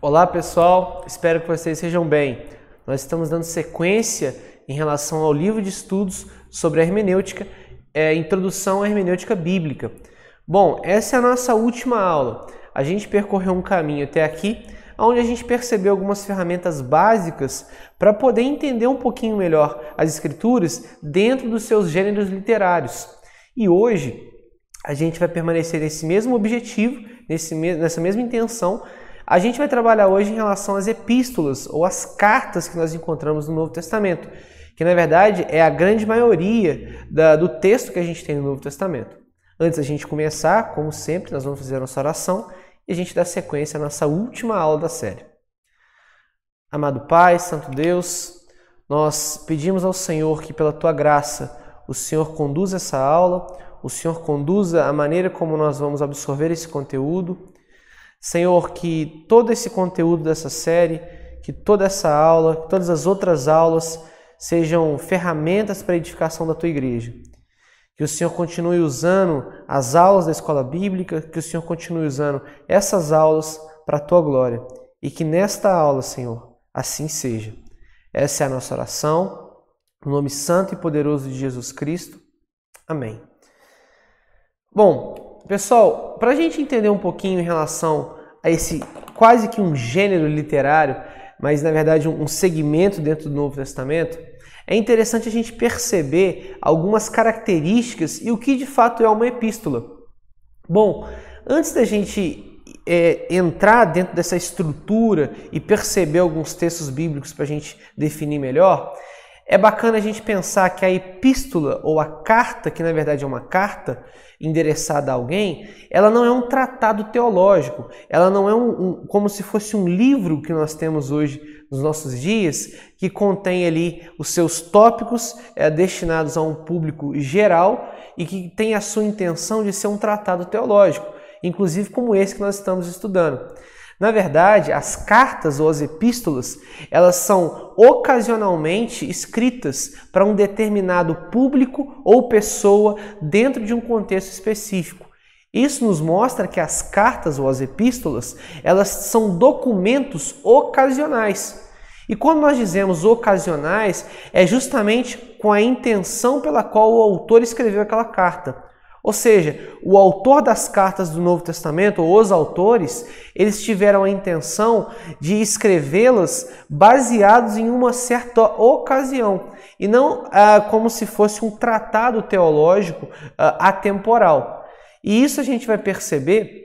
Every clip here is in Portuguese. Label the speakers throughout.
Speaker 1: Olá pessoal, espero que vocês sejam bem. Nós estamos dando sequência em relação ao livro de estudos sobre a hermenêutica, Introdução à Hermenêutica Bíblica. Bom, essa é a nossa última aula. A gente percorreu um caminho até aqui, onde a gente percebeu algumas ferramentas básicas para poder entender um pouquinho melhor as escrituras dentro dos seus gêneros literários. E hoje a gente vai permanecer nesse mesmo objetivo, nessa mesma intenção. A gente vai trabalhar hoje em relação às epístolas ou às cartas que nós encontramos no Novo Testamento, que na verdade é a grande maioria do texto que a gente tem no Novo Testamento. Antes da gente começar, como sempre, nós vamos fazer a nossa oração e a gente dá sequência à nossa última aula da série. Amado Pai, Santo Deus, nós pedimos ao Senhor que pela Tua graça o Senhor conduza essa aula, o Senhor conduza a maneira como nós vamos absorver esse conteúdo. Senhor, que todo esse conteúdo dessa série, que toda essa aula, que todas as outras aulas sejam ferramentas para a edificação da Tua igreja. Que o Senhor continue usando as aulas da escola bíblica, que o Senhor continue usando essas aulas para a Tua glória. E que nesta aula, Senhor, assim seja. Essa é a nossa oração, no nome santo e poderoso de Jesus Cristo. Amém. Bom, pessoal, para a gente entender um pouquinho em relação a esse quase que um gênero literário, mas na verdade um segmento dentro do Novo Testamento, é interessante a gente perceber algumas características e o que de fato é uma epístola. Bom, antes da gente entrar dentro dessa estrutura e perceber alguns textos bíblicos para a gente definir melhor, é bacana a gente pensar que a epístola ou a carta, que na verdade é uma carta endereçada a alguém, ela não é um tratado teológico, ela não é como se fosse um livro que nós temos hoje nos nossos dias, que contém ali os seus tópicos destinados a um público geral e que tem a sua intenção de ser um tratado teológico, inclusive como esse que nós estamos estudando. Na verdade, as cartas ou as epístolas, elas são ocasionalmente escritas para um determinado público ou pessoa dentro de um contexto específico. Isso nos mostra que as cartas ou as epístolas, elas são documentos ocasionais. E quando nós dizemos ocasionais, é justamente com a intenção pela qual o autor escreveu aquela carta. Ou seja, o autor das cartas do Novo Testamento, ou os autores, eles tiveram a intenção de escrevê-las baseados em uma certa ocasião, e não como se fosse um tratado teológico atemporal. E isso a gente vai perceber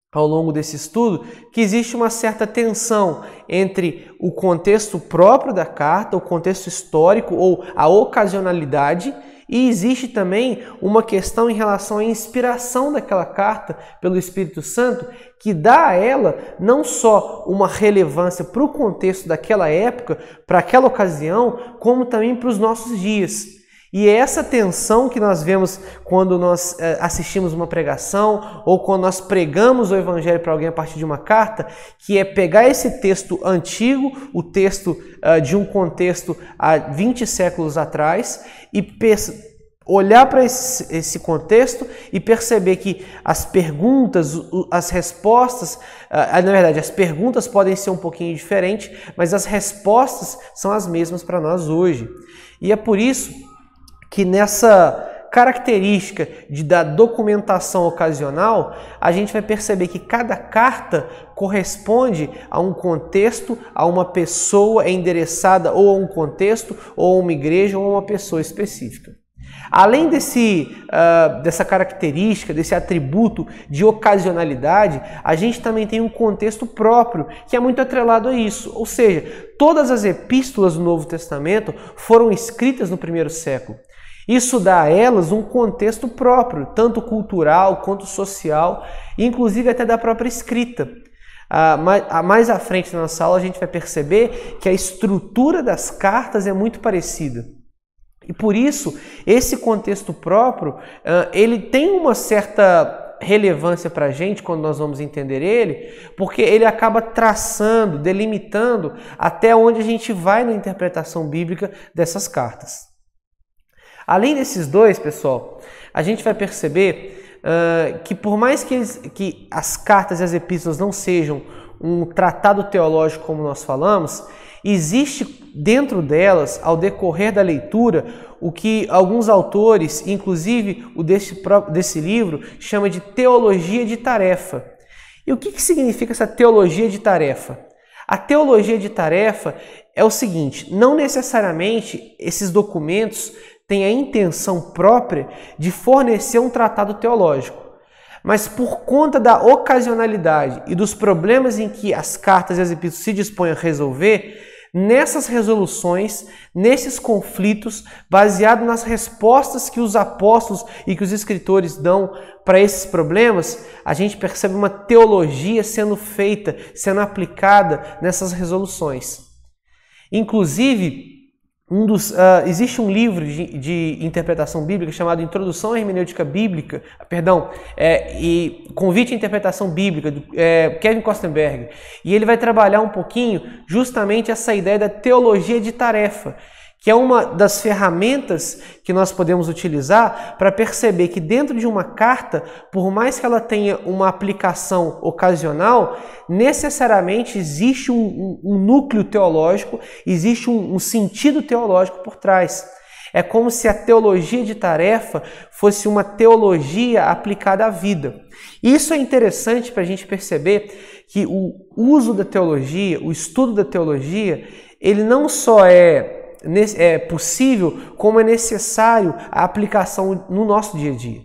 Speaker 1: ao longo desse estudo, que existe uma certa tensão entre o contexto próprio da carta, o contexto histórico ou a ocasionalidade, e existe também uma questão em relação à inspiração daquela carta pelo Espírito Santo, que dá a ela não só uma relevância para o contexto daquela época, para aquela ocasião, como também para os nossos dias. E é essa tensão que nós vemos quando nós assistimos uma pregação ou quando nós pregamos o Evangelho para alguém a partir de uma carta, que é pegar esse texto antigo, o texto de um contexto há 20 séculos atrás, e olhar para esse contexto e perceber que as perguntas, as respostas, na verdade as perguntas podem ser um pouquinho diferentes, mas as respostas são as mesmas para nós hoje. E é por isso que nessa característica da documentação ocasional, a gente vai perceber que cada carta corresponde a um contexto, a uma pessoa, é endereçada ou a um contexto, ou a uma igreja, ou a uma pessoa específica. Além dessa característica, desse atributo de ocasionalidade, a gente também tem um contexto próprio, que é muito atrelado a isso. Ou seja, todas as epístolas do Novo Testamento foram escritas no primeiro século. Isso dá a elas um contexto próprio, tanto cultural quanto social, inclusive até da própria escrita. Mais à frente na nossa aula a gente vai perceber que a estrutura das cartas é muito parecida. E por isso, esse contexto próprio, ele tem uma certa relevância para a gente quando nós vamos entender ele, porque ele acaba traçando, delimitando até onde a gente vai na interpretação bíblica dessas cartas. Além desses dois, pessoal, a gente vai perceber que por mais que as cartas e as epístolas não sejam um tratado teológico, como nós falamos, existe dentro delas, ao decorrer da leitura, o que alguns autores, inclusive o desse livro, chama de teologia de tarefa. E o que significa essa teologia de tarefa? A teologia de tarefa é o seguinte: não necessariamente esses documentos têm a intenção própria de fornecer um tratado teológico, mas por conta da ocasionalidade e dos problemas em que as cartas e as epístolas se dispõem a resolver, nessas resoluções, nesses conflitos, baseado nas respostas que os apóstolos e que os escritores dão para esses problemas, a gente percebe uma teologia sendo feita, sendo aplicada nessas resoluções. Inclusive, existe um livro de interpretação bíblica chamado Introdução à Hermenêutica Bíblica, e Convite à Interpretação Bíblica, do Kevin Kostenberg, e ele vai trabalhar um pouquinho justamente essa ideia da teologia de tarefa, que é uma das ferramentas que nós podemos utilizar para perceber que dentro de uma carta, por mais que ela tenha uma aplicação ocasional, necessariamente existe um núcleo teológico, existe um sentido teológico por trás. É como se a teologia de tarefa fosse uma teologia aplicada à vida. Isso é interessante para a gente perceber que o uso da teologia, o estudo da teologia, ele não só é possível, como é necessário a aplicação no nosso dia a dia.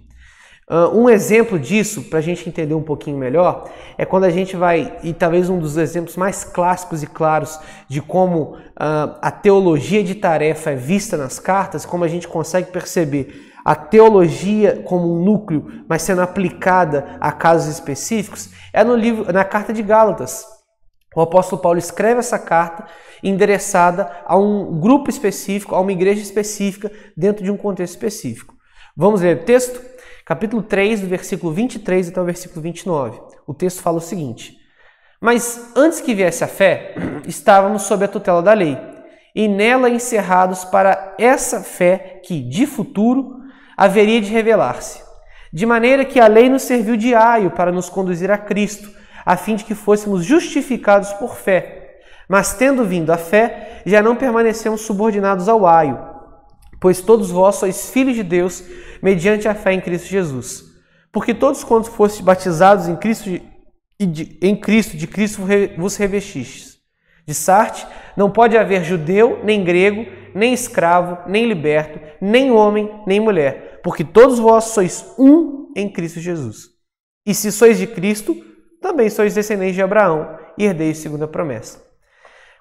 Speaker 1: Um exemplo disso, para a gente entender um pouquinho melhor, é quando a gente vai, e talvez um dos exemplos mais clássicos e claros de como a teologia de tarefa é vista nas cartas, como a gente consegue perceber a teologia como um núcleo, mas sendo aplicada a casos específicos, é na carta de Gálatas. O apóstolo Paulo escreve essa carta endereçada a um grupo específico, a uma igreja específica, dentro de um contexto específico. Vamos ler o texto? Capítulo 3, do versículo 23 até o versículo 29. O texto fala o seguinte: Mas antes que viesse a fé, estávamos sob a tutela da lei, e nela encerrados para essa fé que, de futuro, haveria de revelar-se. De maneira que a lei nos serviu de aio para nos conduzir a Cristo, a fim de que fôssemos justificados por fé. Mas tendo vindo a fé, já não permanecemos subordinados ao aio, pois todos vós sois filhos de Deus, mediante a fé em Cristo Jesus. Porque todos quantos fostes batizados em Cristo, de Cristo vos revestistes. De Sarte, não pode haver judeu, nem grego, nem escravo, nem liberto, nem homem, nem mulher, porque todos vós sois um em Cristo Jesus. E se sois de Cristo, também sois descendentes de Abraão e herdeiros segundo a promessa.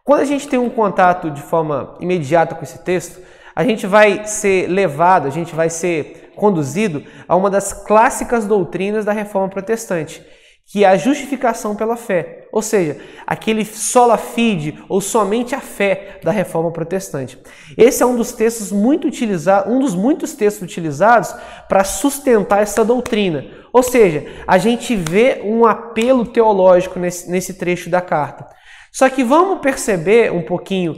Speaker 1: Quando a gente tem um contato de forma imediata com esse texto, a gente vai ser levado, a gente vai ser conduzido a uma das clássicas doutrinas da Reforma Protestante, que é a justificação pela fé, ou seja, aquele sola fide, ou somente a fé da Reforma Protestante. Esse é um dos textos muito utilizados, um dos muitos textos utilizados para sustentar essa doutrina. Ou seja, a gente vê um apelo teológico nesse trecho da carta. Só que vamos perceber um pouquinho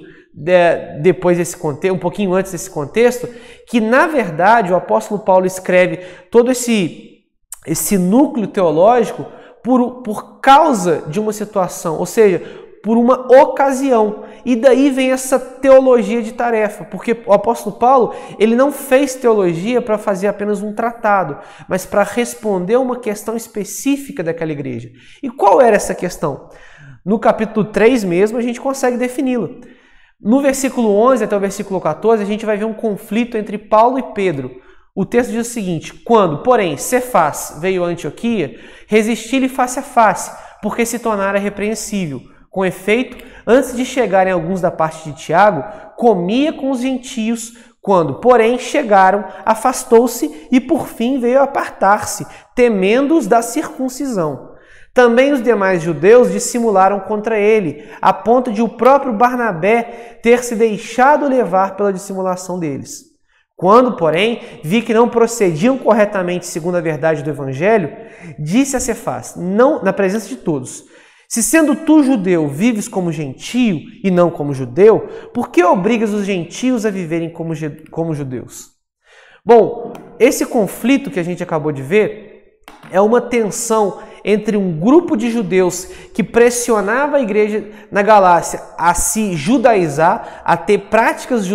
Speaker 1: depois desse contexto, um pouquinho antes desse contexto, que na verdade o apóstolo Paulo escreve todo esse núcleo teológico por causa de uma situação, ou seja, por uma ocasião. E daí vem essa teologia de tarefa, porque o apóstolo Paulo, ele não fez teologia para fazer apenas um tratado, mas para responder a uma questão específica daquela igreja. E qual era essa questão? No capítulo 3 mesmo, a gente consegue defini-la. No versículo 11 até o versículo 14, a gente vai ver um conflito entre Paulo e Pedro. O texto diz o seguinte: Quando, porém, Cefas veio a Antioquia, resisti-lhe face a face, porque se tornara repreensível. Com efeito, antes de chegarem alguns da parte de Tiago, comia com os gentios. Quando, porém, chegaram, afastou-se e, por fim, veio apartar-se, temendo-os da circuncisão. Também os demais judeus dissimularam contra ele, a ponto de o próprio Barnabé ter se deixado levar pela dissimulação deles. Quando, porém, vi que não procediam corretamente segundo a verdade do Evangelho, disse a Cefas, na presença de todos: Se sendo tu judeu, vives como gentio e não como judeu, por que obrigas os gentios a viverem como judeus? Bom, esse conflito que a gente acabou de ver é uma tensão entre um grupo de judeus que pressionava a igreja na Galácia a se judaizar, a ter práticas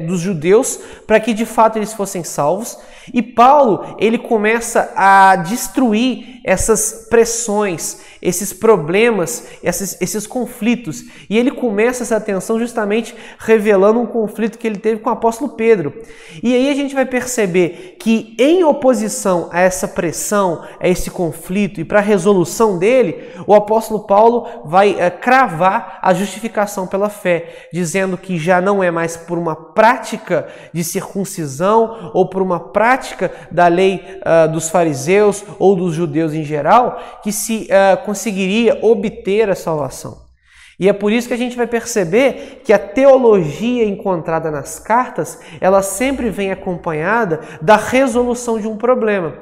Speaker 1: dos judeus para que de fato eles fossem salvos. E Paulo, ele começa a destruir essas pressões, esses problemas, esses conflitos. E ele começa essa tensão justamente revelando um conflito que ele teve com o apóstolo Pedro. E aí a gente vai perceber que em oposição a essa pressão, a esse conflito e para a resolução dele, o apóstolo Paulo vai cravar a justificação pela fé, dizendo que já não é mais por uma prática de circuncisão ou por uma prática da lei dos fariseus ou dos judeus em geral que se conseguiria obter a salvação. E é por isso que a gente vai perceber que a teologia encontrada nas cartas, ela sempre vem acompanhada da resolução de um problema.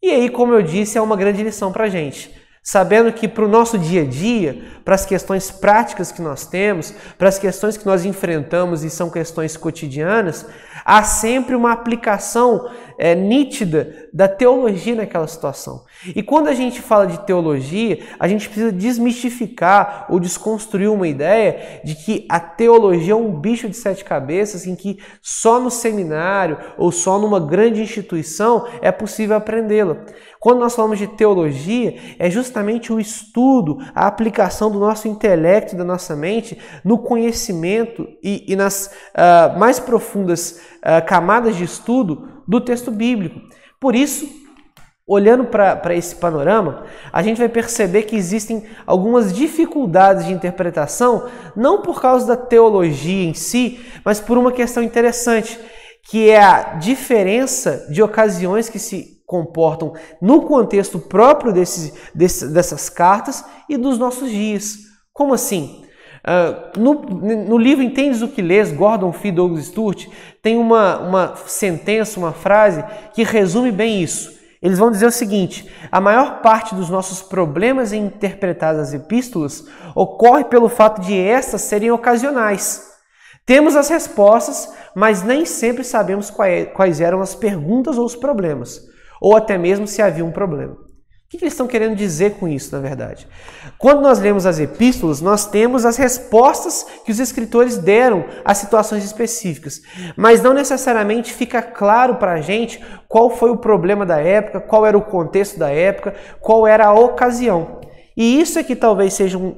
Speaker 1: E aí, como eu disse, é uma grande lição para a gente. Sabendo que para o nosso dia a dia, para as questões práticas que nós temos, para as questões que nós enfrentamos e são questões cotidianas, há sempre uma aplicação nítida da teologia naquela situação. E quando a gente fala de teologia, a gente precisa desmistificar ou desconstruir uma ideia de que a teologia é um bicho de 7 cabeças em que só no seminário ou só numa grande instituição é possível aprendê-la. Quando nós falamos de teologia, é justamente o estudo, a aplicação do nosso intelecto, da nossa mente, no conhecimento e nas mais profundas camadas de estudo do texto bíblico. Por isso, olhando para esse panorama, a gente vai perceber que existem algumas dificuldades de interpretação, não por causa da teologia em si, mas por uma questão interessante, que é a diferença de ocasiões que se comportam no contexto próprio dessas cartas e dos nossos dias. Como assim? No livro Entendes o que Lês, Gordon Fee e Douglas Stuart, tem uma sentença, uma frase que resume bem isso. Eles vão dizer o seguinte: a maior parte dos nossos problemas em interpretar as epístolas ocorre pelo fato de estas serem ocasionais. Temos as respostas, mas nem sempre sabemos quais eram as perguntas ou os problemas, ou até mesmo se havia um problema. O que eles estão querendo dizer com isso, na verdade? Quando nós lemos as epístolas, nós temos as respostas que os escritores deram a situações específicas, mas não necessariamente fica claro para a gente qual foi o problema da época, qual era o contexto da época, qual era a ocasião. E isso é que talvez seja uma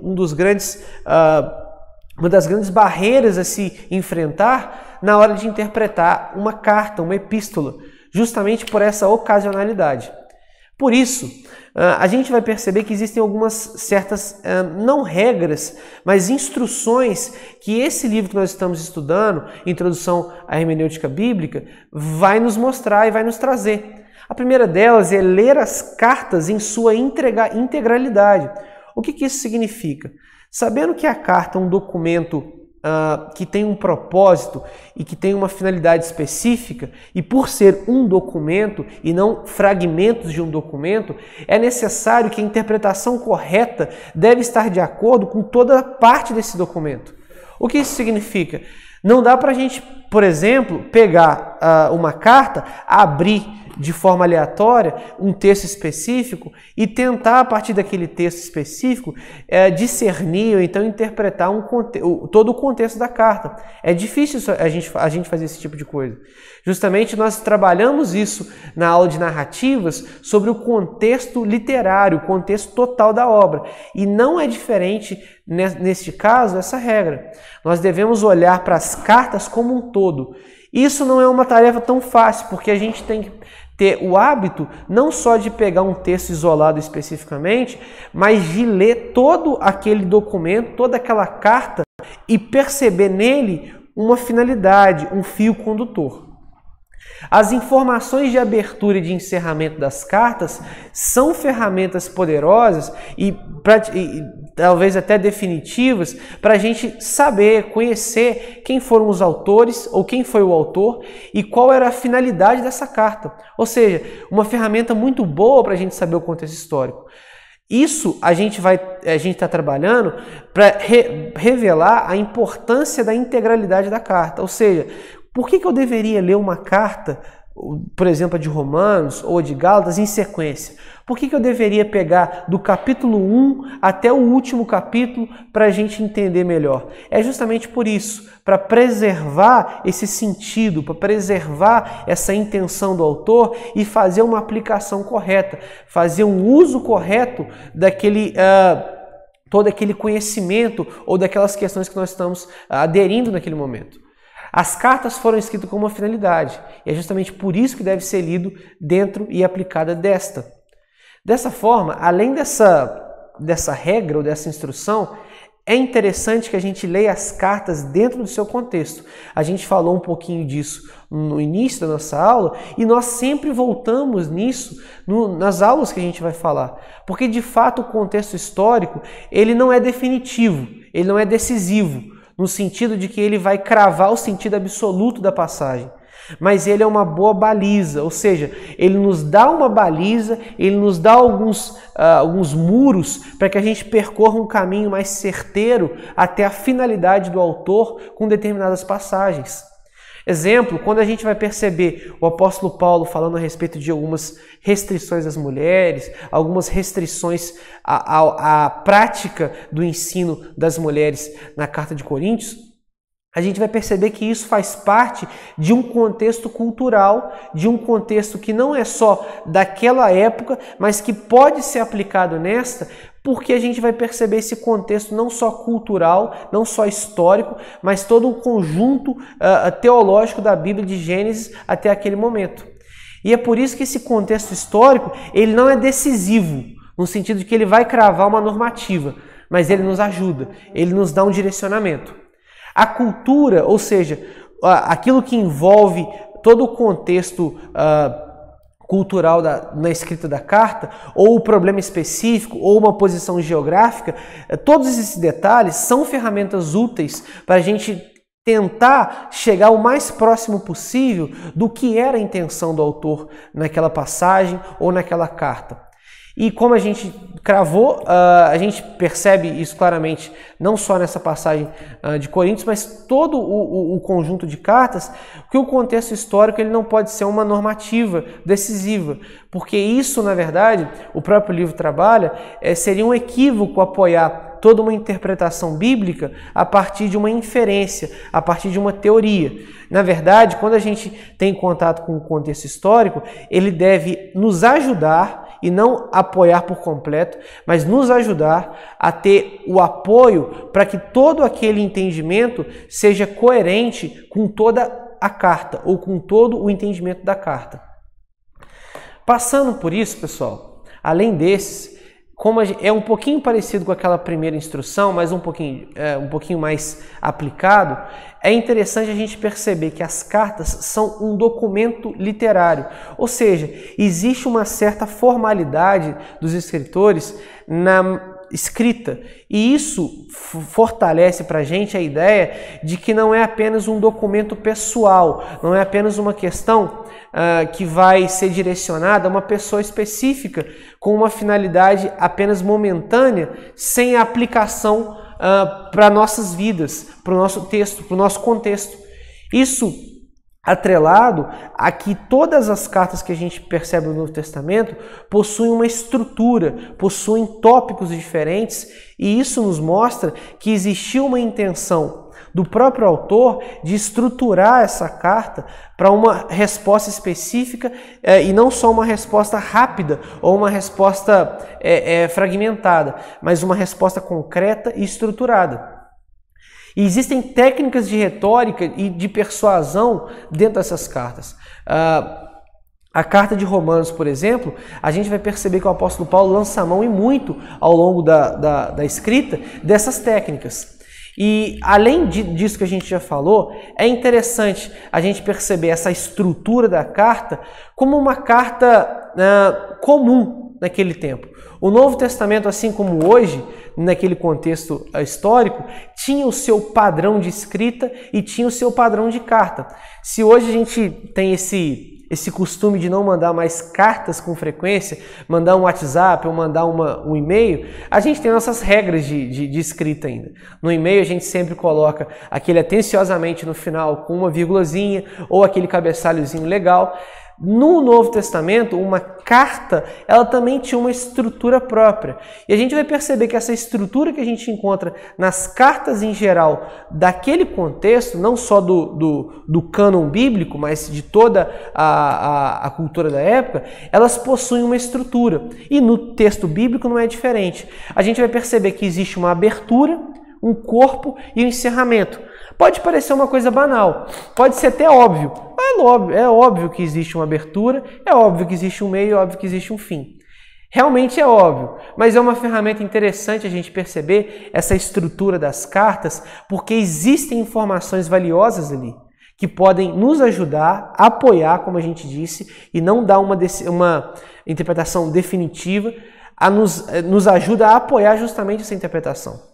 Speaker 1: das grandes barreiras a se enfrentar na hora de interpretar uma carta, uma epístola, justamente por essa ocasionalidade. Por isso, a gente vai perceber que existem algumas certas, não regras, mas instruções que esse livro que nós estamos estudando, Introdução à Hermenêutica Bíblica, vai nos mostrar e vai nos trazer. A primeira delas é ler as cartas em sua integralidade. O que isso significa? Sabendo que a carta é um documento que tem um propósito e que tem uma finalidade específica, e por ser um documento e não fragmentos de um documento, é necessário que a interpretação correta deve estar de acordo com toda parte desse documento. O que isso significa? Não dá para a gente, por exemplo, pegar uma carta, abrir de forma aleatória um texto específico e tentar, a partir daquele texto específico, discernir ou então interpretar todo o contexto da carta. É difícil a gente fazer esse tipo de coisa. Justamente nós trabalhamos isso na aula de narrativas sobre o contexto literário, o contexto total da obra. E não é diferente, neste caso, essa regra. Nós devemos olhar para as cartas como um todo. Isso não é uma tarefa tão fácil, porque a gente tem que ter o hábito não só de pegar um texto isolado especificamente, mas de ler todo aquele documento, toda aquela carta e perceber nele uma finalidade, um fio condutor. As informações de abertura e de encerramento das cartas são ferramentas poderosas e talvez até definitivas para a gente saber, conhecer quem foram os autores ou quem foi o autor e qual era a finalidade dessa carta. Ou seja, uma ferramenta muito boa para a gente saber o contexto histórico. Isso a gente está trabalhando para revelar a importância da integralidade da carta. Ou seja, por que eu deveria ler uma carta por exemplo, a de Romanos ou a de Gálatas em sequência? Por que eu deveria pegar do capítulo 1 até o último capítulo para a gente entender melhor? É justamente por isso, para preservar esse sentido, para preservar essa intenção do autor e fazer uma aplicação correta, fazer um uso correto daquele todo aquele conhecimento ou daquelas questões que nós estamos aderindo naquele momento. As cartas foram escritas com uma finalidade, e é justamente por isso que deve ser lido dentro e aplicada desta. Dessa forma, além dessa regra ou dessa instrução, é interessante que a gente leia as cartas dentro do seu contexto. A gente falou um pouquinho disso no início da nossa aula e nós sempre voltamos nisso nas aulas que a gente vai falar. Porque, de fato, o contexto histórico ele não é definitivo, ele não é decisivo, no sentido de que ele vai cravar o sentido absoluto da passagem. Mas ele é uma boa baliza, ou seja, ele nos dá uma baliza, ele nos dá alguns muros para que a gente percorra um caminho mais certeiro até a finalidade do autor com determinadas passagens. Exemplo, quando a gente vai perceber o apóstolo Paulo falando a respeito de algumas restrições às mulheres, algumas restrições à prática do ensino das mulheres na carta de Coríntios, a gente vai perceber que isso faz parte de um contexto cultural, de um contexto que não é só daquela época, mas que pode ser aplicado nesta, porque a gente vai perceber esse contexto não só cultural, não só histórico, mas todo o conjunto teológico da Bíblia de Gênesis até aquele momento. E é por isso que esse contexto histórico ele não é decisivo, no sentido de que ele vai cravar uma normativa, mas ele nos ajuda, ele nos dá um direcionamento. A cultura, ou seja, aquilo que envolve todo o contexto cultural na escrita da carta, ou o problema específico, ou uma posição geográfica, todos esses detalhes são ferramentas úteis para a gente tentar chegar o mais próximo possível do que era a intenção do autor naquela passagem ou naquela carta. E como a gente cravou, a gente percebe isso claramente, não só nessa passagem de Coríntios, mas todo o conjunto de cartas, que o contexto histórico ele não pode ser uma normativa decisiva, porque isso, na verdade, o próprio livro trabalha, seria um equívoco apoiar toda uma interpretação bíblica a partir de uma inferência, a partir de uma teoria. Na verdade, quando a gente tem contato com o contexto histórico, ele deve nos ajudar, e não apoiar por completo, mas nos ajudar a ter o apoio para que todo aquele entendimento seja coerente com toda a carta, ou com todo o entendimento da carta. Passando por isso, pessoal, além desses, como é um pouquinho parecido com aquela primeira instrução, mas um pouquinho mais aplicado, é interessante a gente perceber que as cartas são um documento literário, ou seja, existe uma certa formalidade dos escritores na escrita, e isso fortalece para a gente a ideia de que não é apenas um documento pessoal, não é apenas uma questão que vai ser direcionada a uma pessoa específica com uma finalidade apenas momentânea, sem a aplicação para nossas vidas, para o nosso texto, para o nosso contexto. Isso atrelado a que todas as cartas que a gente percebe no Novo Testamento possuem uma estrutura, possuem tópicos diferentes, e isso nos mostra que existiu uma intenção do próprio autor de estruturar essa carta para uma resposta específica e não só uma resposta rápida ou uma resposta fragmentada, mas uma resposta concreta e estruturada. E existem técnicas de retórica e de persuasão dentro dessas cartas. A carta de Romanos, por exemplo, a gente vai perceber que o apóstolo Paulo lança a mão e muito ao longo da escrita dessas técnicas. E além disso que a gente já falou, é interessante a gente perceber essa estrutura da carta como uma carta comum naquele tempo. O Novo Testamento, assim como hoje, naquele contexto histórico, tinha o seu padrão de escrita e tinha o seu padrão de carta. Se hoje a gente tem esse costume de não mandar mais cartas com frequência, mandar um WhatsApp ou mandar um e-mail, a gente tem nossas regras de escrita ainda. No e-mail a gente sempre coloca aquele atenciosamente no final com uma vírgulazinha ou aquele cabeçalhozinho legal. No Novo Testamento, uma carta, ela também tinha uma estrutura própria. E a gente vai perceber que essa estrutura que a gente encontra nas cartas em geral, daquele contexto, não só do cânon bíblico, mas de toda a cultura da época, elas possuem uma estrutura. E no texto bíblico não é diferente. A gente vai perceber que existe uma abertura, um corpo e um encerramento. Pode parecer uma coisa banal, pode ser até óbvio. É óbvio que existe uma abertura, é óbvio que existe um meio, é óbvio que existe um fim. Realmente é óbvio, mas é uma ferramenta interessante a gente perceber essa estrutura das cartas, porque existem informações valiosas ali, que podem nos ajudar, apoiar, como a gente disse, e não dar uma interpretação definitiva, nos ajuda a apoiar justamente essa interpretação.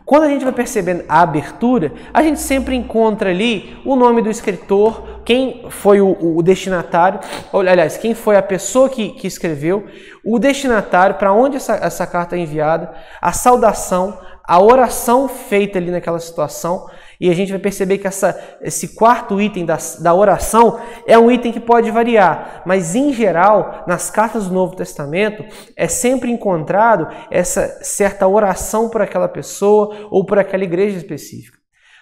Speaker 1: Quando a gente vai percebendo a abertura, a gente sempre encontra ali o nome do escritor, quem foi o destinatário, aliás, quem foi a pessoa que escreveu, o destinatário, para onde essa carta é enviada, a saudação, a oração feita ali naquela situação, e a gente vai perceber que esse quarto item da oração é um item que pode variar, mas em geral, nas cartas do Novo Testamento, é sempre encontrado essa certa oração por aquela pessoa ou por aquela igreja específica.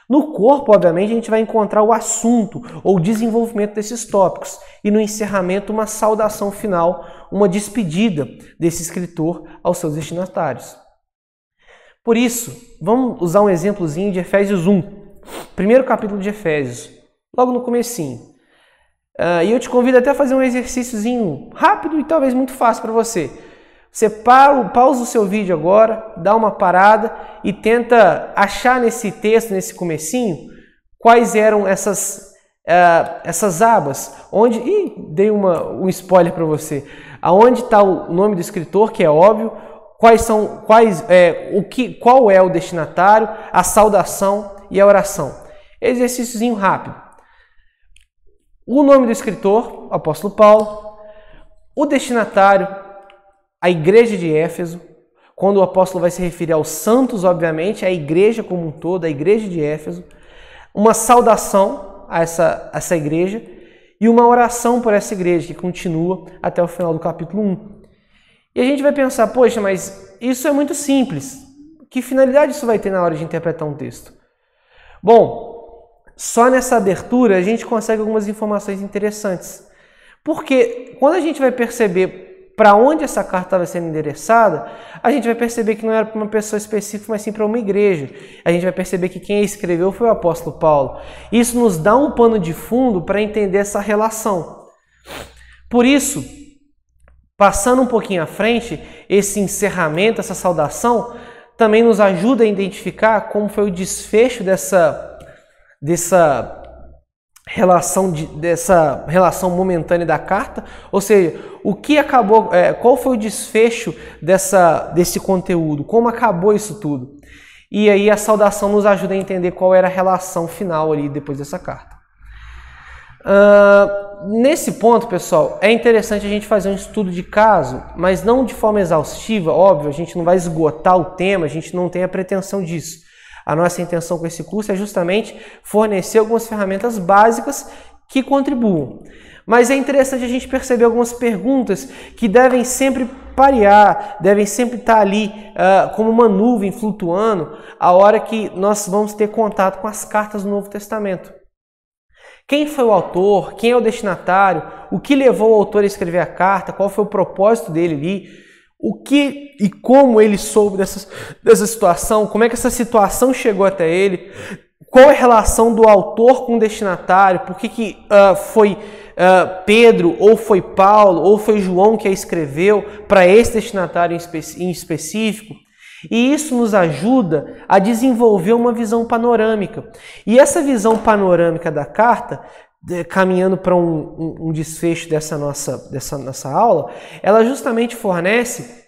Speaker 1: No corpo, obviamente, a gente vai encontrar o assunto ou o desenvolvimento desses tópicos e no encerramento uma saudação final, uma despedida desse escritor aos seus destinatários. Por isso, vamos usar um exemplozinho de Efésios 1. Primeiro capítulo de Efésios, logo no comecinho. E eu te convido até a fazer um exercíciozinho rápido e talvez muito fácil para você. Você pausa o seu vídeo agora, dá uma parada e tenta achar nesse texto, nesse comecinho, quais eram essas abas. Onde, dei um spoiler para você. Aonde está o nome do escritor, que é óbvio, qual é o destinatário, a saudação e a oração. Exercíciozinho rápido. O nome do escritor, o apóstolo Paulo. O destinatário, a igreja de Éfeso. Quando o apóstolo vai se referir aos santos, obviamente, a igreja como um todo, a igreja de Éfeso. Uma saudação a essa igreja e uma oração por essa igreja, que continua até o final do capítulo 1. E a gente vai pensar, poxa, mas isso é muito simples. Que finalidade isso vai ter na hora de interpretar um texto? Bom, só nessa abertura a gente consegue algumas informações interessantes. Porque quando a gente vai perceber para onde essa carta estava sendo endereçada, a gente vai perceber que não era para uma pessoa específica, mas sim para uma igreja. A gente vai perceber que quem a escreveu foi o apóstolo Paulo. Isso nos dá um pano de fundo para entender essa relação. Por isso, passando um pouquinho à frente, esse encerramento, essa saudação, também nos ajuda a identificar como foi o desfecho dessa relação momentânea da carta, ou seja, o que acabou, qual foi o desfecho desse conteúdo, como acabou isso tudo. E aí a saudação nos ajuda a entender qual era a relação final ali depois dessa carta. Nesse ponto, pessoal, é interessante a gente fazer um estudo de caso, mas não de forma exaustiva, óbvio, a gente não vai esgotar o tema, a gente não tem a pretensão disso. A nossa intenção com esse curso é justamente fornecer algumas ferramentas básicas que contribuam. Mas é interessante a gente perceber algumas perguntas que devem sempre parear, devem sempre estar ali como uma nuvem flutuando a hora que nós vamos ter contato com as cartas do Novo Testamento. Quem foi o autor? Quem é o destinatário? O que levou o autor a escrever a carta? Qual foi o propósito dele ali? O que e como ele soube dessa situação? Como é que essa situação chegou até ele? Qual é a relação do autor com o destinatário? Por que foi Pedro, ou foi Paulo, ou foi João que a escreveu para esse destinatário em específico? E isso nos ajuda a desenvolver uma visão panorâmica. E essa visão panorâmica da carta, caminhando para um desfecho dessa nossa aula, ela justamente fornece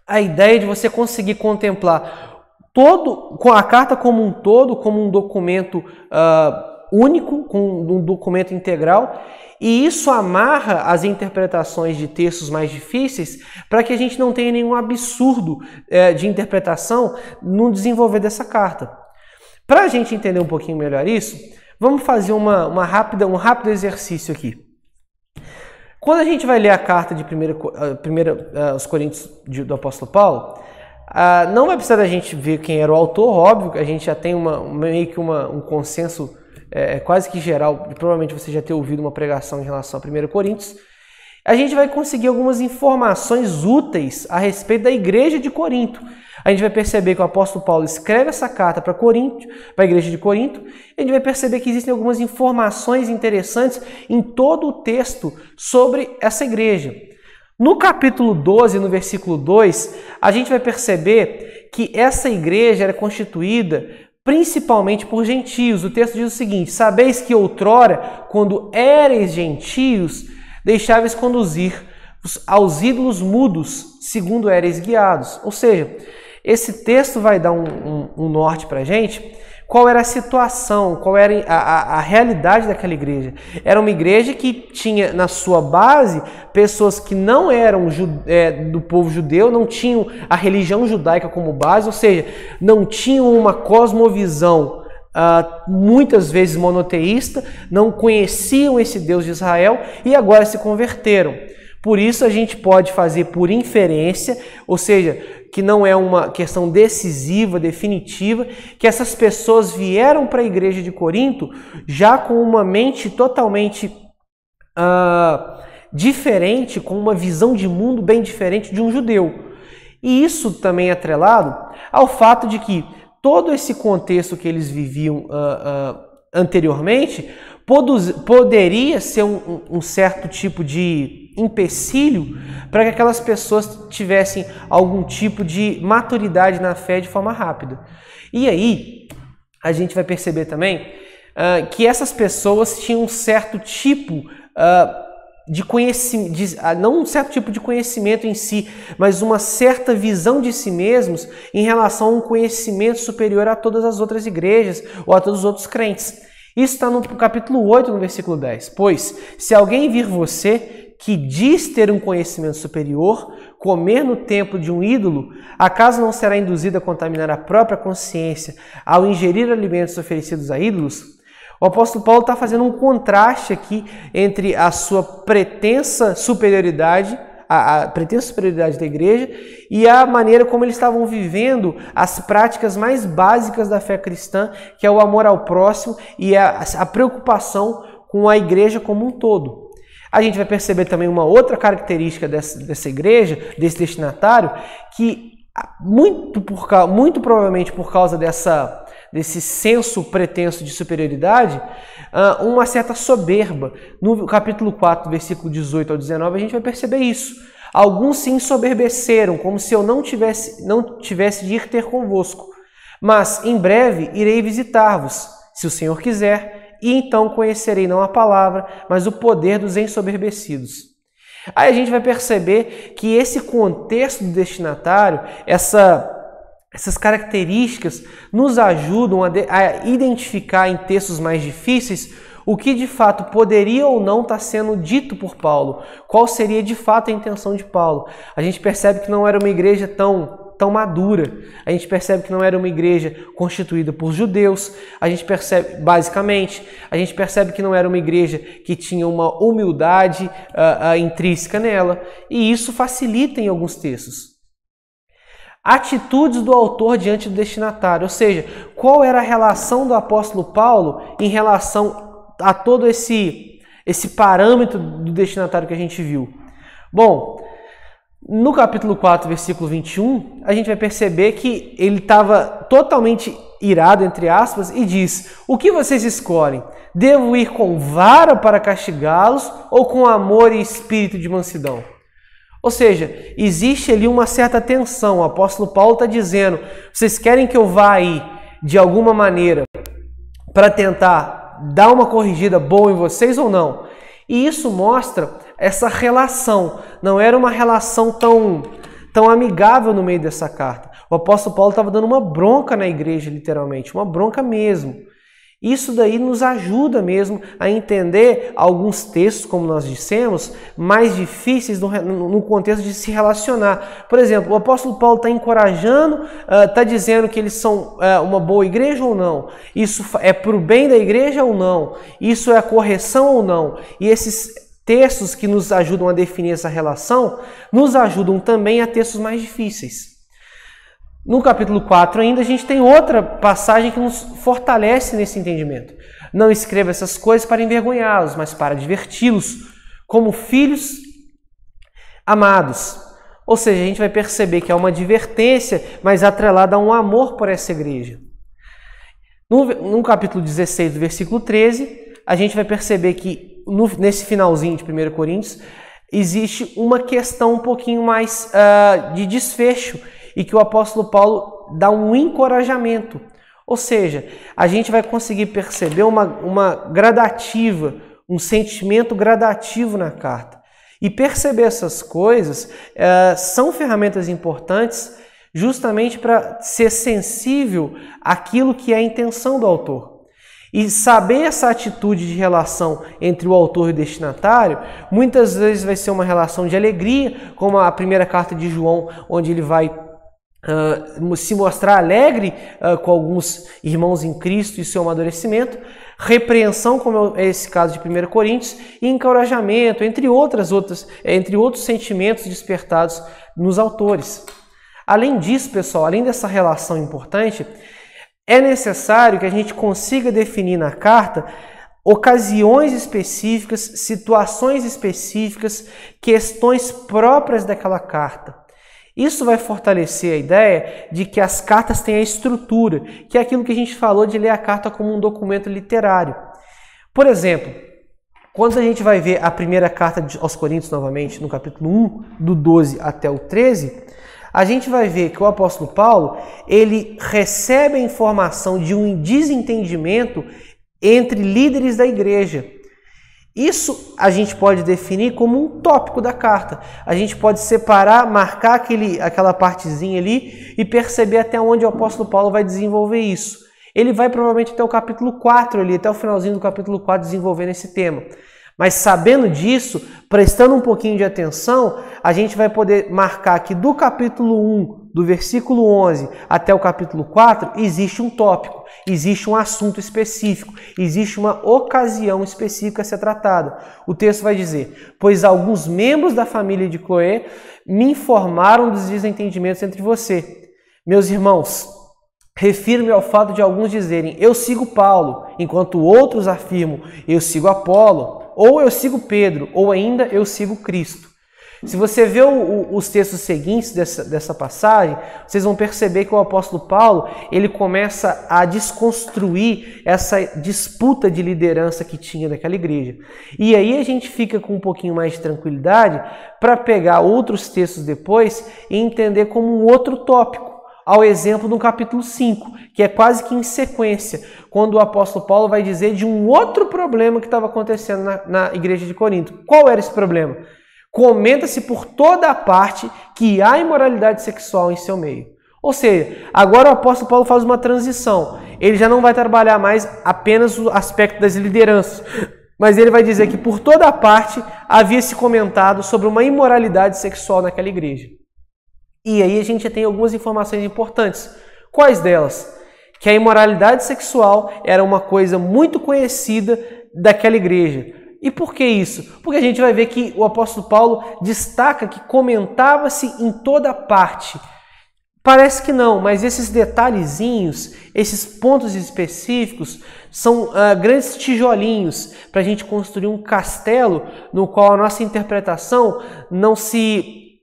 Speaker 1: a ideia de você conseguir contemplar com a carta como um todo, como um documento único, com um documento integral, e isso amarra as interpretações de textos mais difíceis para que a gente não tenha nenhum absurdo de interpretação no desenvolver dessa carta. Para a gente entender um pouquinho melhor isso, vamos fazer um rápido exercício aqui. Quando a gente vai ler a carta de 1 aos Coríntios do apóstolo Paulo, não vai precisar da gente ver quem era o autor, óbvio, a gente já tem meio que um consenso quase que geral, provavelmente você já ter ouvido uma pregação em relação a 1 Coríntios. A gente vai conseguir algumas informações úteis a respeito da igreja de Corinto. A gente vai perceber que o apóstolo Paulo escreve essa carta para a igreja de Corinto, e a gente vai perceber que existem algumas informações interessantes em todo o texto sobre essa igreja. No capítulo 12, no versículo 2, a gente vai perceber que essa igreja era constituída principalmente por gentios. O texto diz o seguinte: sabeis que outrora, quando éreis gentios, deixáveis conduzir aos ídolos mudos, segundo éreis guiados. Ou seja, esse texto vai dar um norte para a gente. Qual era a situação, qual era a realidade daquela igreja? Era uma igreja que tinha na sua base pessoas que não eram do povo judeu, não tinham a religião judaica como base, ou seja, não tinham uma cosmovisão muitas vezes monoteísta, não conheciam esse Deus de Israel e agora se converteram. Por isso a gente pode fazer por inferência, ou seja, que não é uma questão decisiva, definitiva, que essas pessoas vieram para a igreja de Corinto já com uma mente totalmente diferente, com uma visão de mundo bem diferente de um judeu. E isso também é atrelado ao fato de que todo esse contexto que eles viviam anteriormente poderia ser um certo tipo de empecilho para que aquelas pessoas tivessem algum tipo de maturidade na fé de forma rápida. E aí, a gente vai perceber também que essas pessoas tinham um certo tipo de conhecimento, não um certo tipo de conhecimento em si, mas uma certa visão de si mesmos em relação a um conhecimento superior a todas as outras igrejas ou a todos os outros crentes. Isso está no capítulo 8, no versículo 10. Pois, se alguém vir você que diz ter um conhecimento superior, comer no templo de um ídolo, acaso não será induzido a contaminar a própria consciência ao ingerir alimentos oferecidos a ídolos? O apóstolo Paulo está fazendo um contraste aqui entre a sua pretensa superioridade, a pretensa superioridade da igreja e a maneira como eles estavam vivendo as práticas mais básicas da fé cristã, que é o amor ao próximo e a preocupação com a igreja como um todo. A gente vai perceber também uma outra característica dessa igreja, desse destinatário, que muito provavelmente por causa desse senso pretenso de superioridade, uma certa soberba. No capítulo 4, versículo 18 ao 19, a gente vai perceber isso. Alguns se ensoberbeceram, como se eu não tivesse de ir ter convosco. Mas em breve irei visitar-vos, se o Senhor quiser, e então conhecerei não a palavra, mas o poder dos ensoberbecidos. Aí a gente vai perceber que esse contexto do destinatário, essas características nos ajudam a identificar em textos mais difíceis o que de fato poderia ou não estar sendo dito por Paulo, qual seria de fato a intenção de Paulo. A gente percebe que não era uma igreja tão madura, a gente percebe que não era uma igreja constituída por judeus, a gente percebe que não era uma igreja que tinha uma humildade intrínseca nela, e isso facilita em alguns textos. Atitudes do autor diante do destinatário, ou seja, qual era a relação do apóstolo Paulo em relação a todo esse parâmetro do destinatário que a gente viu. Bom, no capítulo 4, versículo 21, a gente vai perceber que ele estava totalmente irado, entre aspas, e diz: o que vocês escolhem? Devo ir com vara para castigá-los ou com amor e espírito de mansidão? Ou seja, existe ali uma certa tensão. O apóstolo Paulo está dizendo: vocês querem que eu vá aí de alguma maneira para tentar dar uma corrigida boa em vocês ou não? E isso mostra essa relação. Não era uma relação tão amigável no meio dessa carta. O apóstolo Paulo estava dando uma bronca na igreja, literalmente, uma bronca mesmo. Isso daí nos ajuda mesmo a entender alguns textos, como nós dissemos, mais difíceis no contexto de se relacionar. Por exemplo, o apóstolo Paulo está encorajando, está dizendo que eles são uma boa igreja ou não? Isso é para o bem da igreja ou não? Isso é correção ou não? E textos que nos ajudam a definir essa relação nos ajudam também a textos mais difíceis. No capítulo 4 ainda a gente tem outra passagem que nos fortalece nesse entendimento. Não escreva essas coisas para envergonhá-los, mas para diverti-los, como filhos amados. Ou seja, a gente vai perceber que é uma advertência, mas atrelada a um amor por essa igreja. No capítulo 16, do versículo 13, a gente vai perceber que nesse finalzinho de 1 Coríntios existe uma questão um pouquinho mais de desfecho e que o apóstolo Paulo dá um encorajamento. Ou seja, a gente vai conseguir perceber uma gradativa, um sentimento gradativo na carta. E perceber essas coisas são ferramentas importantes justamente para ser sensível àquilo que é a intenção do autor. E saber essa atitude de relação entre o autor e o destinatário, muitas vezes vai ser uma relação de alegria, como a primeira carta de João, onde ele vai se mostrar alegre com alguns irmãos em Cristo e seu amadurecimento, repreensão, como é esse caso de 1 Coríntios, e encorajamento, entre outros sentimentos despertados nos autores. Além disso, pessoal, além dessa relação importante, é necessário que a gente consiga definir na carta ocasiões específicas, situações específicas, questões próprias daquela carta. Isso vai fortalecer a ideia de que as cartas têm a estrutura, que é aquilo que a gente falou de ler a carta como um documento literário. Por exemplo, quando a gente vai ver a primeira carta aos Coríntios novamente, no capítulo 1, do 12 até o 13, a gente vai ver que o apóstolo Paulo, ele recebe a informação de um desentendimento entre líderes da igreja. Isso a gente pode definir como um tópico da carta. A gente pode separar, marcar aquela partezinha ali e perceber até onde o apóstolo Paulo vai desenvolver isso. Ele vai provavelmente até o capítulo 4 ali, até o finalzinho do capítulo 4 desenvolvendo esse tema. Mas sabendo disso, prestando um pouquinho de atenção, a gente vai poder marcar que do capítulo 1, do versículo 11 até o capítulo 4, existe um tópico, existe um assunto específico, existe uma ocasião específica a ser tratada. O texto vai dizer: pois alguns membros da família de Cloé me informaram dos desentendimentos entre você. Meus irmãos, refiro-me ao fato de alguns dizerem: eu sigo Paulo, enquanto outros afirmam: eu sigo Apolo, ou eu sigo Pedro, ou ainda eu sigo Cristo. Se você vê os textos seguintes dessa passagem, vocês vão perceber que o apóstolo Paulo ele começa a desconstruir essa disputa de liderança que tinha naquela igreja. E aí a gente fica com um pouquinho mais de tranquilidade para pegar outros textos depois e entender como um outro tópico. Ao exemplo do capítulo 5, que é quase que em sequência, quando o apóstolo Paulo vai dizer de um outro problema que estava acontecendo na igreja de Corinto. Qual era esse problema? Comenta-se por toda a parte que há imoralidade sexual em seu meio. Ou seja, agora o apóstolo Paulo faz uma transição. Ele já não vai trabalhar mais apenas o aspecto das lideranças, mas ele vai dizer que por toda a parte havia se comentado sobre uma imoralidade sexual naquela igreja. E aí a gente já tem algumas informações importantes. Quais delas? Que a imoralidade sexual era uma coisa muito conhecida daquela igreja. E por que isso? Porque a gente vai ver que o apóstolo Paulo destaca que comentava-se em toda parte. Parece que não, mas esses detalhezinhos, esses pontos específicos, são grandes tijolinhos para a gente construir um castelo no qual a nossa interpretação não se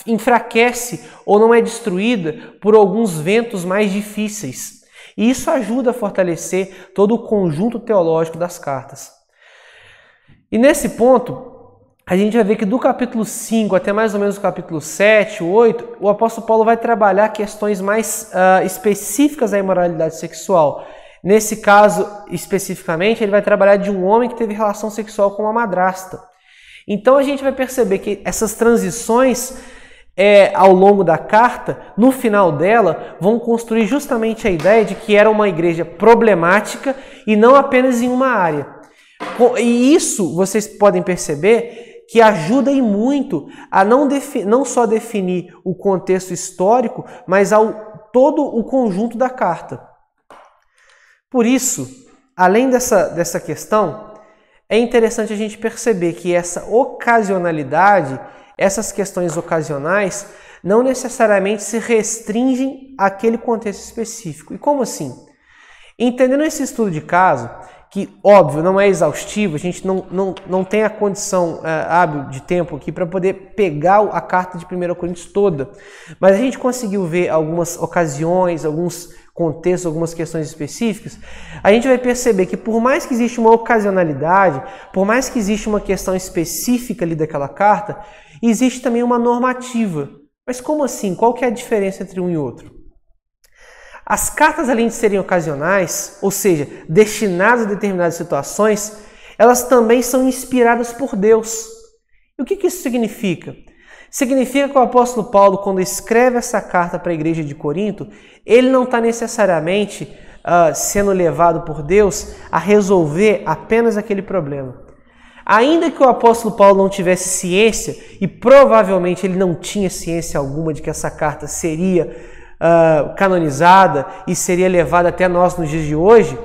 Speaker 1: enfraquece ou não é destruída por alguns ventos mais difíceis. E isso ajuda a fortalecer todo o conjunto teológico das cartas. E nesse ponto, a gente vai ver que do capítulo 5 até mais ou menos o capítulo 7, 8, o apóstolo Paulo vai trabalhar questões mais específicas da imoralidade sexual. Nesse caso, especificamente, ele vai trabalhar de um homem que teve relação sexual com uma madrasta. Então a gente vai perceber que essas transições ao longo da carta, no final dela, vão construir justamente a ideia de que era uma igreja problemática e não apenas em uma área. E isso vocês podem perceber que ajuda e muito a não só definir o contexto histórico, mas todo o conjunto da carta. Por isso, além dessa questão, é interessante a gente perceber que essa ocasionalidade, essas questões ocasionais, não necessariamente se restringem àquele contexto específico. E como assim? Entendendo esse estudo de caso, que, óbvio, não é exaustivo, a gente não tem a condição hábil de tempo aqui para poder pegar a carta de 1 Coríntios toda, mas a gente conseguiu ver algumas ocasiões, alguns contextos, algumas questões específicas. A gente vai perceber que por mais que exista uma ocasionalidade, por mais que exista uma questão específica ali daquela carta, existe também uma normativa. Mas como assim? Qual que é a diferença entre um e outro? As cartas, além de serem ocasionais, ou seja, destinadas a determinadas situações, elas também são inspiradas por Deus. E o que isso significa? Significa que o apóstolo Paulo, quando escreve essa carta para a igreja de Corinto, ele não está necessariamente sendo levado por Deus a resolver apenas aquele problema. Ainda que o apóstolo Paulo não tivesse ciência, e provavelmente ele não tinha ciência alguma de que essa carta seria canonizada e seria levada até nós nos dias de hoje,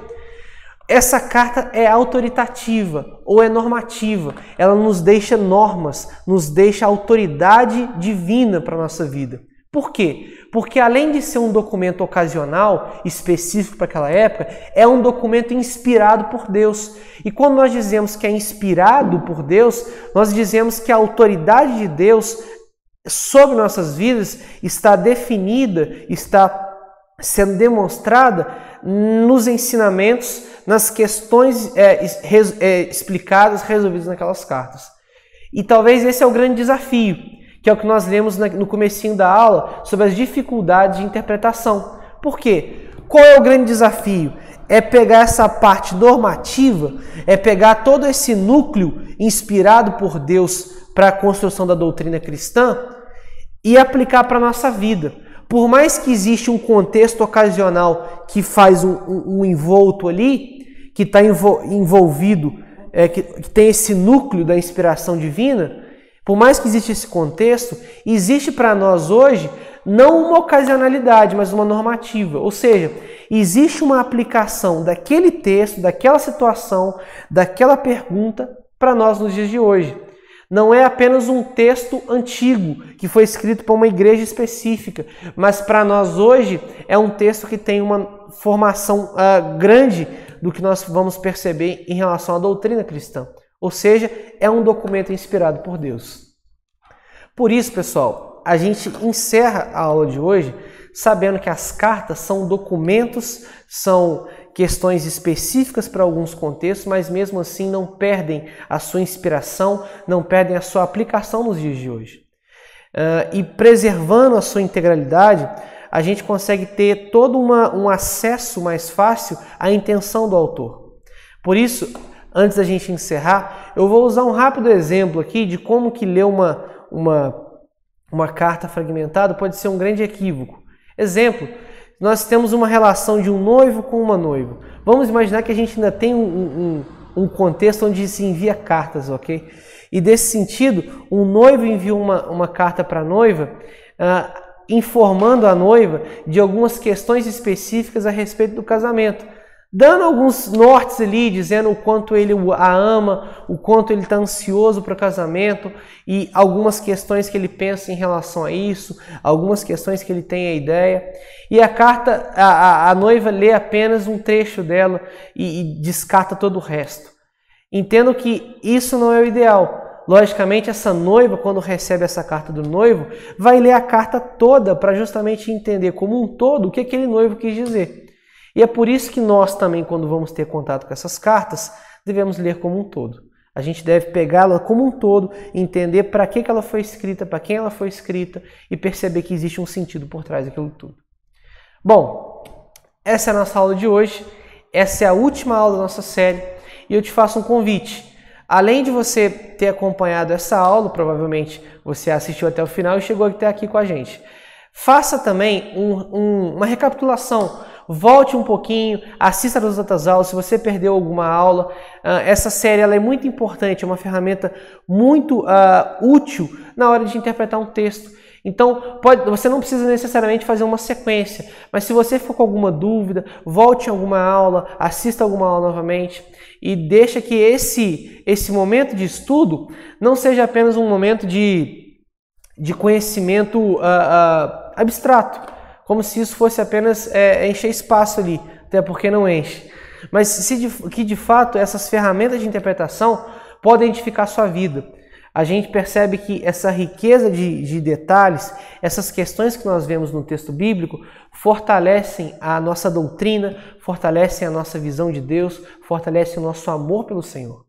Speaker 1: essa carta é autoritativa ou é normativa. Ela nos deixa normas, nos deixa autoridade divina para a nossa vida. Por quê? Porque além de ser um documento ocasional, específico para aquela época, é um documento inspirado por Deus. E quando nós dizemos que é inspirado por Deus, nós dizemos que a autoridade de Deus sobre nossas vidas está definida, está sendo demonstrada nos ensinamentos, nas questões explicadas, resolvidas naquelas cartas. E talvez esse é o grande desafio, que é o que nós lemos no comecinho da aula, sobre as dificuldades de interpretação. Por quê? Qual é o grande desafio? É pegar essa parte normativa, é pegar todo esse núcleo inspirado por Deus para a construção da doutrina cristã e aplicar para a nossa vida. Por mais que exista um contexto ocasional que faz um envolto ali, que está envolvido, que tem esse núcleo da inspiração divina, por mais que exista esse contexto, existe para nós hoje não uma ocasionalidade, mas uma normativa. Ou seja, existe uma aplicação daquele texto, daquela situação, daquela pergunta para nós nos dias de hoje. Não é apenas um texto antigo que foi escrito para uma igreja específica, mas para nós hoje é um texto que tem uma formação grande do que nós vamos perceber em relação à doutrina cristã. Ou seja, é um documento inspirado por Deus. Por isso, pessoal, a gente encerra a aula de hoje sabendo que as cartas são documentos, são questões específicas para alguns contextos, mas mesmo assim não perdem a sua inspiração, não perdem a sua aplicação nos dias de hoje. E preservando a sua integralidade, a gente consegue ter todo um acesso mais fácil à intenção do autor. Por isso, antes da gente encerrar, eu vou usar um rápido exemplo aqui de como que ler uma carta fragmentada pode ser um grande equívoco. Exemplo, nós temos uma relação de um noivo com uma noiva. Vamos imaginar que a gente ainda tem um contexto onde se envia cartas, ok? E desse sentido, um noivo envia uma carta para a noiva, informando a noiva de algumas questões específicas a respeito do casamento, dando alguns nortes ali, dizendo o quanto ele a ama, o quanto ele está ansioso para o casamento e algumas questões que ele pensa em relação a isso, algumas questões que ele tem a ideia. E a carta, a noiva lê apenas um trecho dela e descarta todo o resto. Entendo que isso não é o ideal. Logicamente, essa noiva, quando recebe essa carta do noivo, vai ler a carta toda para justamente entender como um todo o que aquele noivo quis dizer. E é por isso que nós também, quando vamos ter contato com essas cartas, devemos ler como um todo. A gente deve pegá-la como um todo, entender para que ela foi escrita, para quem ela foi escrita e perceber que existe um sentido por trás daquilo tudo. Bom, essa é a nossa aula de hoje. Essa é a última aula da nossa série e eu te faço um convite. Além de você ter acompanhado essa aula, provavelmente você assistiu até o final e chegou até aqui com a gente. Faça também uma recapitulação. Volte um pouquinho, assista as outras aulas, se você perdeu alguma aula. Essa série ela é muito importante, é uma ferramenta muito útil na hora de interpretar um texto. Então, você não precisa necessariamente fazer uma sequência, mas se você for com alguma dúvida, volte em alguma aula, assista alguma aula novamente e deixa que esse momento de estudo não seja apenas um momento de conhecimento abstrato, como se isso fosse apenas encher espaço ali, até porque não enche. Mas que de fato essas ferramentas de interpretação podem edificar a sua vida. A gente percebe que essa riqueza de detalhes, essas questões que nós vemos no texto bíblico, fortalecem a nossa doutrina, fortalecem a nossa visão de Deus, fortalecem o nosso amor pelo Senhor.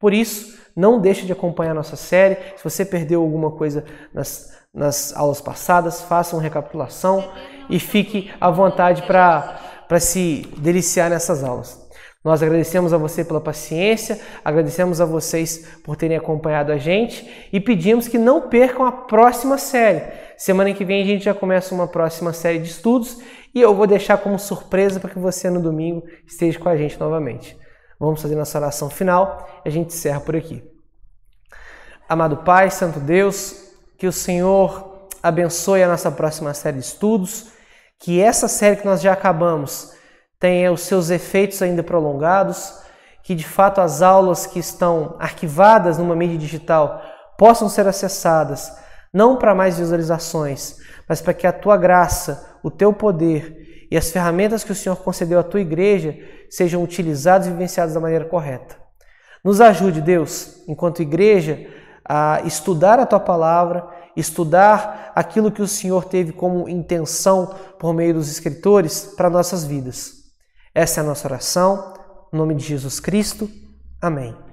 Speaker 1: Por isso, não deixe de acompanhar a nossa série. Se você perdeu alguma coisa nas aulas passadas, faça uma recapitulação e fique à vontade para se deliciar nessas aulas. Nós agradecemos a você pela paciência, agradecemos a vocês por terem acompanhado a gente e pedimos que não percam a próxima série. Semana que vem a gente já começa uma próxima série de estudos e eu vou deixar como surpresa para que você no domingo esteja com a gente novamente. Vamos fazer nossa oração final e a gente encerra por aqui. Amado Pai, Santo Deus, que o Senhor abençoe a nossa próxima série de estudos, que essa série que nós já acabamos tenha os seus efeitos ainda prolongados, que de fato as aulas que estão arquivadas numa mídia digital possam ser acessadas, não para mais visualizações, mas para que a Tua graça, o Teu poder e as ferramentas que o Senhor concedeu à Tua igreja sejam utilizados e vivenciados da maneira correta. Nos ajude, Deus, enquanto igreja, a estudar a Tua palavra, estudar aquilo que o Senhor teve como intenção por meio dos escritores para nossas vidas. Essa é a nossa oração, em nome de Jesus Cristo. Amém.